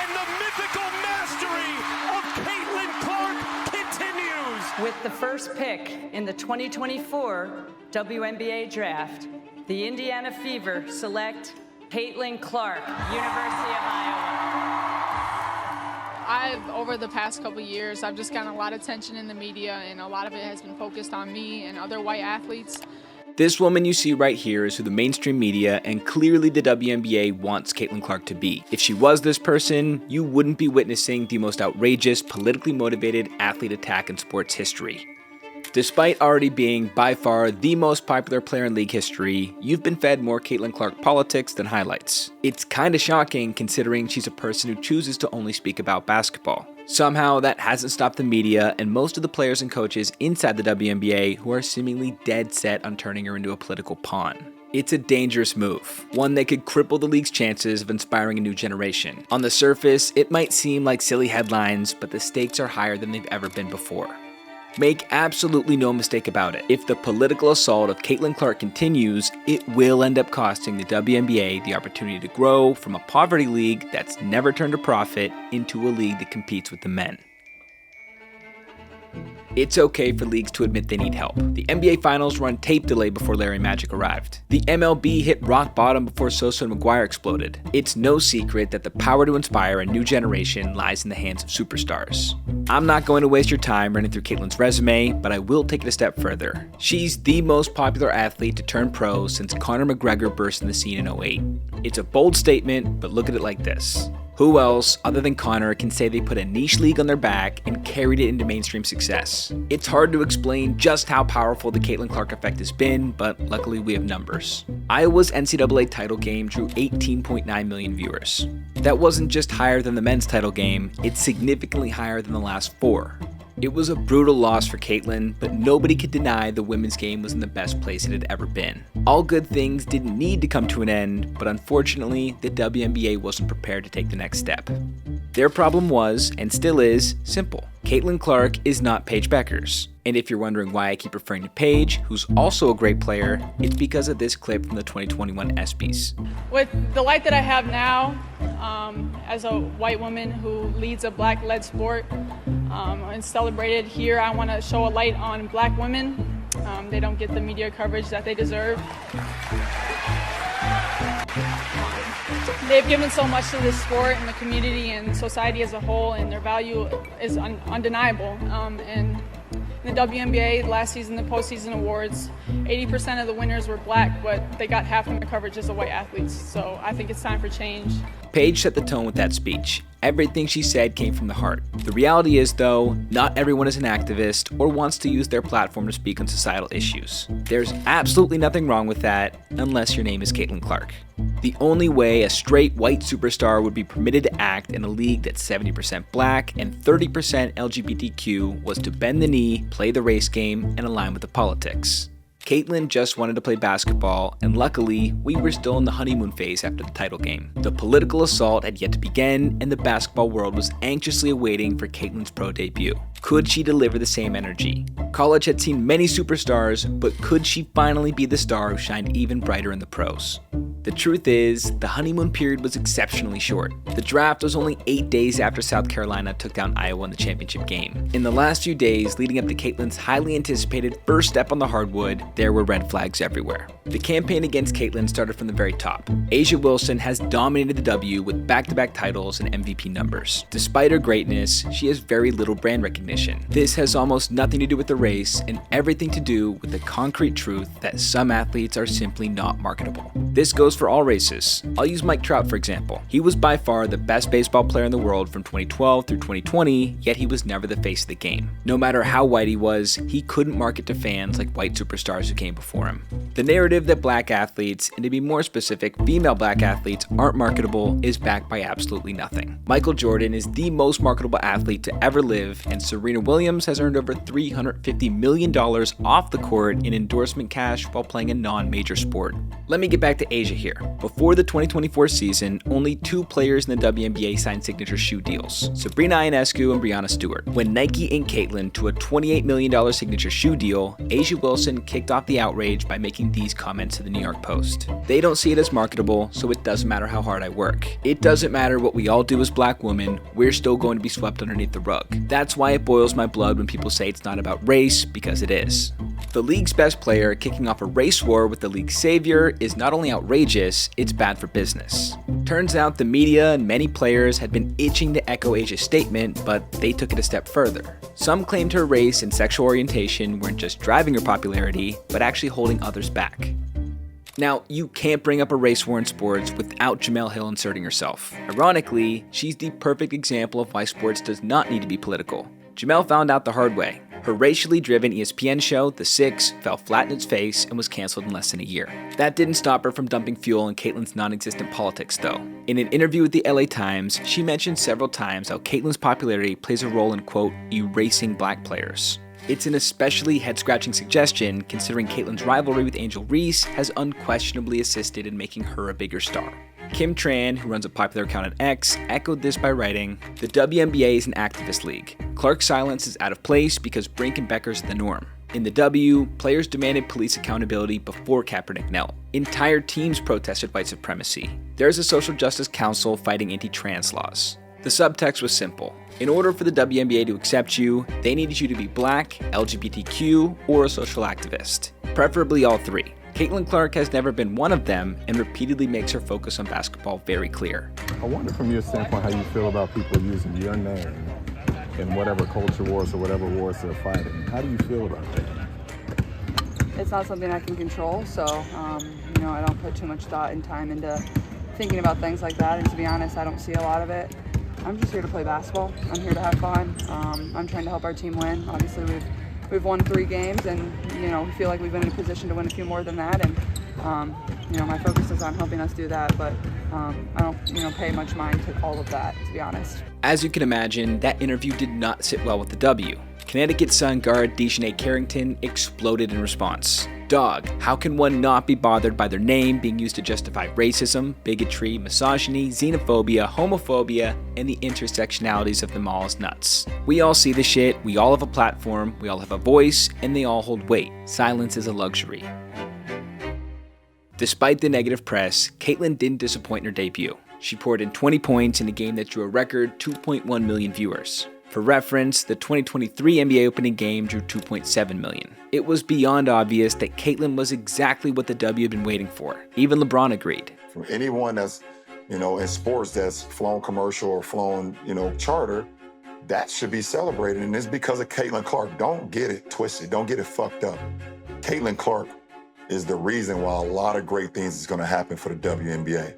and the mythical mastery of Caitlyn Clark continues. With the first pick in the 2024 WNBA draft, the Indiana Fever select Caitlyn Clark, University of Iowa. Over the past couple years, I've just gotten a lot of attention in the media, and a lot of it has been focused on me and other white athletes. This woman you see right here is who the mainstream media and clearly the WNBA wants Caitlyn Clark to be. If she was this person, you wouldn't be witnessing the most outrageous, politically motivated athlete attack in sports history. Despite already being by far the most popular player in league history, you've been fed more Caitlyn Clark politics than highlights. It's kinda shocking considering she's a person who chooses to only speak about basketball. Somehow that hasn't stopped the media and most of the players and coaches inside the WNBA who are seemingly dead set on turning her into a political pawn. It's a dangerous move, one that could cripple the league's chances of inspiring a new generation. On the surface, it might seem like silly headlines, but the stakes are higher than they've ever been before. Make absolutely no mistake about it. If the political assault of Caitlyn Clark continues, it will end up costing the WNBA the opportunity to grow from a poverty league that's never turned a profit into a league that competes with the men. It's okay for leagues to admit they need help. The NBA Finals were on tape delay before Larry Magic arrived. The MLB hit rock bottom before Sosa and McGuire exploded. It's no secret that the power to inspire a new generation lies in the hands of superstars. I'm not going to waste your time running through Caitlyn's resume, but I will take it a step further. She's the most popular athlete to turn pro since Conor McGregor burst in the scene in 2008. It's a bold statement, but look at it like this. Who else, other than Conor, can say they put a niche league on their back and carried it into mainstream success? It's hard to explain just how powerful the Caitlyn Clark effect has been, but luckily we have numbers. Iowa's NCAA title game drew 18.9 million viewers. That wasn't just higher than the men's title game, it's significantly higher than the last 4. It was a brutal loss for Caitlyn, but nobody could deny the women's game was in the best place it had ever been. All good things didn't need to come to an end, but unfortunately, the WNBA wasn't prepared to take the next step. Their problem was, and still is, simple. Caitlyn Clark is not Paige Bueckers. And if you're wondering why I keep referring to Paige, who's also a great player, it's because of this clip from the 2021 ESPYs. With the light that I have now, as a white woman who leads a black-led sport and celebrated here, I want to show a light on black women. They don't get the media coverage that they deserve. They've given so much to this sport and the community and society as a whole, and their value is undeniable. And in the WNBA last season, the postseason awards, 80% of the winners were black, but they got half of the coverage as the white athletes. So I think it's time for change. Paige set the tone with that speech. Everything she said came from the heart. The reality is, though, not everyone is an activist or wants to use their platform to speak on societal issues. There's absolutely nothing wrong with that, unless your name is Caitlyn Clark. The only way a straight white superstar would be permitted to act in a league that's 70% black and 30% LGBTQ was to bend the knee, play the race game, and align with the politics. Caitlyn just wanted to play basketball, and luckily, we were still in the honeymoon phase after the title game. The political assault had yet to begin, and the basketball world was anxiously awaiting for Caitlyn's pro debut. Could she deliver the same energy? College had seen many superstars, but could she finally be the star who shined even brighter in the pros? The truth is, the honeymoon period was exceptionally short. The draft was only 8 days after South Carolina took down Iowa in the championship game. In the last few days leading up to Caitlyn's highly anticipated first step on the hardwood, there were red flags everywhere. The campaign against Caitlyn started from the very top. A'ja Wilson has dominated the W with back-to-back titles and MVP numbers. Despite her greatness, she has very little brand recognition. This has almost nothing to do with the race and everything to do with the concrete truth that some athletes are simply not marketable. This goes for all races. I'll use Mike Trout for example. He was by far the best baseball player in the world from 2012 through 2020, yet he was never the face of the game. No matter how white he was, he couldn't market to fans like white superstars who came before him. The narrative that black athletes, and to be more specific, female black athletes aren't marketable is backed by absolutely nothing. Michael Jordan is the most marketable athlete to ever live, and Serena Serena Williams has earned over $350 million off the court in endorsement cash while playing a non-major sport. Let me get back to A'ja here. Before the 2024 season, only 2 players in the WNBA signed signature shoe deals, Sabrina Ionescu and Breanna Stewart. When Nike inked Caitlyn to a $28 million signature shoe deal, A'ja Wilson kicked off the outrage by making these comments to the New York Post. "They don't see it as marketable, so it doesn't matter how hard I work. It doesn't matter what we all do as black women, we're still going to be swept underneath the rug. That's why it boils my blood when people say it's not about race, because it is." The league's best player kicking off a race war with the league's savior is not only outrageous, it's bad for business. Turns out the media and many players had been itching to echo A'ja's statement, but they took it a step further. Some claimed her race and sexual orientation weren't just driving her popularity, but actually holding others back. Now, you can't bring up a race war in sports without Jemele Hill inserting herself. Ironically, she's the perfect example of why sports does not need to be political. Jemele found out the hard way. Her racially driven ESPN show, The Six, fell flat in its face and was canceled in less than a year. That didn't stop her from dumping fuel on Caitlyn's non-existent politics, though. In an interview with the LA Times, she mentioned several times how Caitlyn's popularity plays a role in, quote, erasing black players. It's an especially head-scratching suggestion, considering Caitlyn's rivalry with Angel Reese has unquestionably assisted in making her a bigger star. Kim Tran, who runs a popular account on X, echoed this by writing, "The WNBA is an activist league. Clark's silence is out of place because Brink and Becker's the norm. In the W, players demanded police accountability before Kaepernick knelt. Entire teams protested white supremacy. There's a social justice council fighting anti-trans laws." The subtext was simple. In order for the WNBA to accept you, they needed you to be black, LGBTQ, or a social activist. Preferably all 3. Caitlyn Clark has never been one of them and repeatedly makes her focus on basketball very clear. I wonder from your standpoint how you feel about people using your name in whatever culture wars or whatever wars they're fighting. How do you feel about that? It's not something I can control, so I don't put too much thought and time into thinking about things like that, and to be honest, I don't see a lot of it. I'm just here to play basketball. I'm here to have fun. I'm trying to help our team win. Obviously, we've won 3 games, and we feel like we've been in a position to win a few more than that. And my focus is on helping us do that. But I don't pay much mind to all of that, to be honest. As you can imagine, that interview did not sit well with the W. Connecticut Sun guard Dejanay Carrington exploded in response. "Dog, how can one not be bothered by their name being used to justify racism, bigotry, misogyny, xenophobia, homophobia, and the intersectionalities of them all as nuts? We all see the shit, we all have a platform, we all have a voice, and they all hold weight. Silence is a luxury." Despite the negative press, Caitlyn didn't disappoint in her debut. She poured in 20 points in a game that drew a record 2.1 million viewers. For reference, the 2023 NBA opening game drew 2.7 million. It was beyond obvious that Caitlyn was exactly what the W had been waiting for. Even LeBron agreed. For anyone that's, in sports that's flown commercial or flown, charter, that should be celebrated. And it's because of Caitlyn Clark. Don't get it twisted. Don't get it fucked up. Caitlyn Clark is the reason why a lot of great things is going to happen for the WNBA.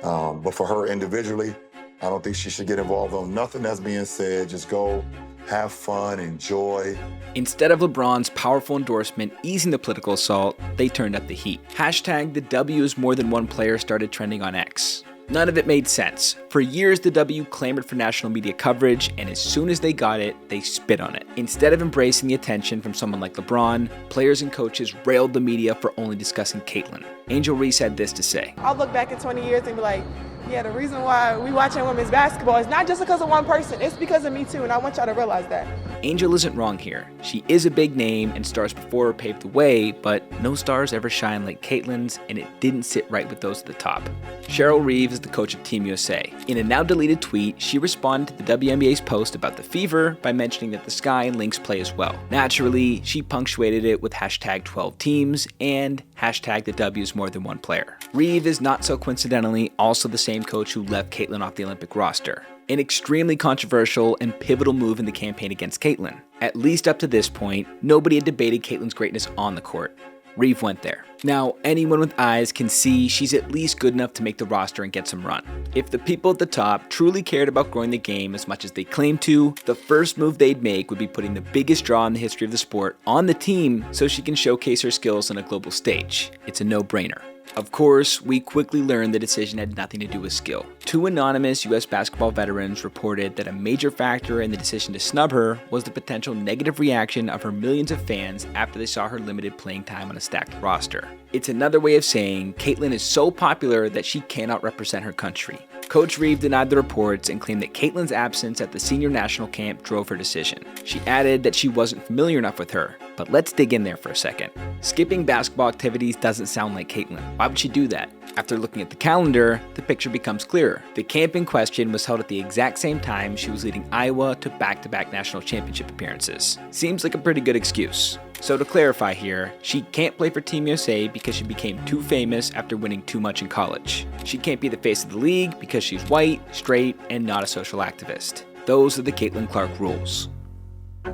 But for her individually, I don't think she should get involved on nothing that's being said. Just go have fun, enjoy. Instead of LeBron's powerful endorsement easing the political assault, they turned up the heat. Hashtag the W is more than one player started trending on X. None of it made sense. For years, the W clamored for national media coverage, and as soon as they got it, they spit on it. Instead of embracing the attention from someone like LeBron, players and coaches railed the media for only discussing Caitlyn. Angel Reese had this to say. "I'll look back in 20 years and be like, yeah, the reason why we watching women's basketball is not just because of one person, it's because of me too, and I want y'all to realize that." Angel isn't wrong here. She is a big name, and stars before her paved the way, but no stars ever shine like Caitlyn's, and it didn't sit right with those at the top. Cheryl Reeves is the coach of Team USA. In a now-deleted tweet, she responded to the WNBA's post about the Fever by mentioning that the Sky and Lynx play as well. Naturally, she punctuated it with hashtag 12 teams and hashtag the W is more than one player. Reeves is not so coincidentally also the same coach who left Caitlyn off the Olympic roster. An extremely controversial and pivotal move in the campaign against Caitlyn. At least up to this point, nobody had debated Caitlyn's greatness on the court. Reeve went there. Now, anyone with eyes can see she's at least good enough to make the roster and get some run. If the people at the top truly cared about growing the game as much as they claim to, the first move they'd make would be putting the biggest draw in the history of the sport on the team so she can showcase her skills on a global stage. It's a no-brainer. Of course, we quickly learned the decision had nothing to do with skill. Two anonymous US basketball veterans reported that a major factor in the decision to snub her was the potential negative reaction of her millions of fans after they saw her limited playing time on a stacked roster. It's another way of saying Caitlyn is so popular that she cannot represent her country. Coach Reeve denied the reports and claimed that Caitlyn's absence at the senior national camp drove her decision. She added that she wasn't familiar enough with her, but let's dig in there for a second. Skipping basketball activities doesn't sound like Caitlyn. Why would she do that? After looking at the calendar, the picture becomes clearer. The camp in question was held at the exact same time she was leading Iowa to back-to-back national championship appearances. Seems like a pretty good excuse. So to clarify here, she can't play for Team USA because she became too famous after winning too much in college. She can't be the face of the league because she's white, straight, and not a social activist. Those are the Caitlyn Clark rules.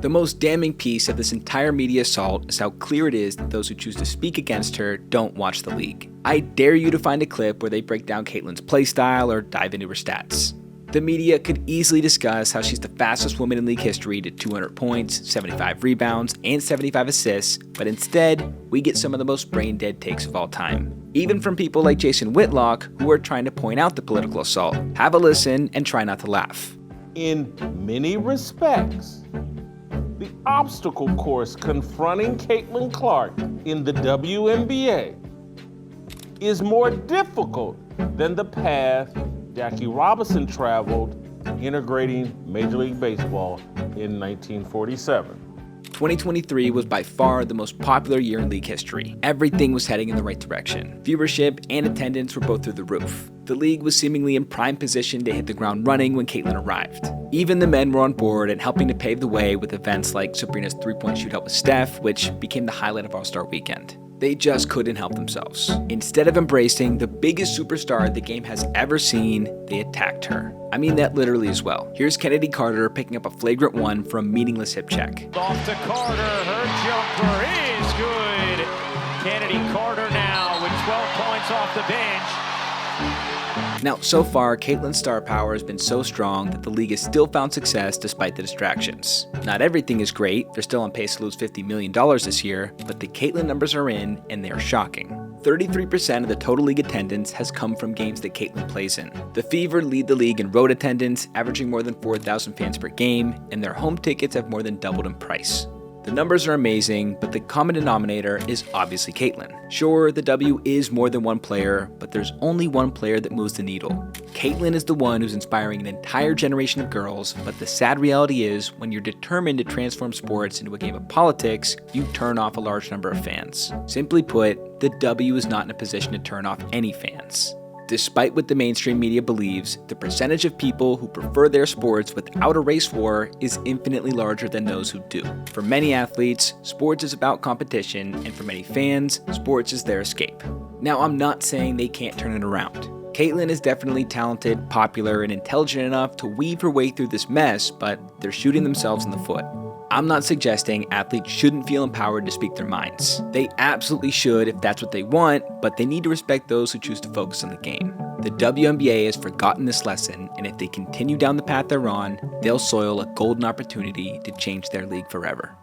The most damning piece of this entire media assault is how clear it is that those who choose to speak against her don't watch the league. I dare you to find a clip where they break down Caitlyn's playstyle or dive into her stats. The media could easily discuss how she's the fastest woman in league history to 200 points, 75 rebounds, and 75 assists, but instead, we get some of the most brain-dead takes of all time. Even from people like Jason Whitlock, who are trying to point out the political assault. Have a listen and try not to laugh. In many respects, the obstacle course confronting Caitlyn Clark in the WNBA is more difficult than the path Jackie Robinson traveled integrating Major League Baseball in 1947. 2023 was by far the most popular year in league history. Everything was heading in the right direction. Viewership and attendance were both through the roof. The league was seemingly in prime position to hit the ground running when Caitlyn arrived. Even the men were on board and helping to pave the way with events like Sabrina's three-point shootout with Steph, which became the highlight of All-Star Weekend. They just couldn't help themselves. Instead of embracing the biggest superstar the game has ever seen, they attacked her. I mean that literally as well. Here's Kennedy Carter picking up a flagrant one from a meaningless hip check. Off to Carter, her jumper is good. Kennedy Carter now with 12 points off the bench. Now, so far, Caitlyn's star power has been so strong that the league has still found success despite the distractions. Not everything is great, they're still on pace to lose $50 million this year, but the Caitlyn numbers are in, and they are shocking. 33% of the total league attendance has come from games that Caitlyn plays in. The Fever lead the league in road attendance, averaging more than 4,000 fans per game, and their home tickets have more than doubled in price. The numbers are amazing, but the common denominator is obviously Caitlyn. Sure, the W is more than one player, but there's only one player that moves the needle. Caitlyn is the one who's inspiring an entire generation of girls, but the sad reality is, when you're determined to transform sports into a game of politics, you turn off a large number of fans. Simply put, the W is not in a position to turn off any fans. Despite what the mainstream media believes, the percentage of people who prefer their sports without a race war is infinitely larger than those who do. For many athletes, sports is about competition, and for many fans, sports is their escape. Now, I'm not saying they can't turn it around. Caitlyn is definitely talented, popular, and intelligent enough to weave her way through this mess, but they're shooting themselves in the foot. I'm not suggesting athletes shouldn't feel empowered to speak their minds. They absolutely should if that's what they want, but they need to respect those who choose to focus on the game. The WNBA has forgotten this lesson, and if they continue down the path they're on, they'll soil a golden opportunity to change their league forever.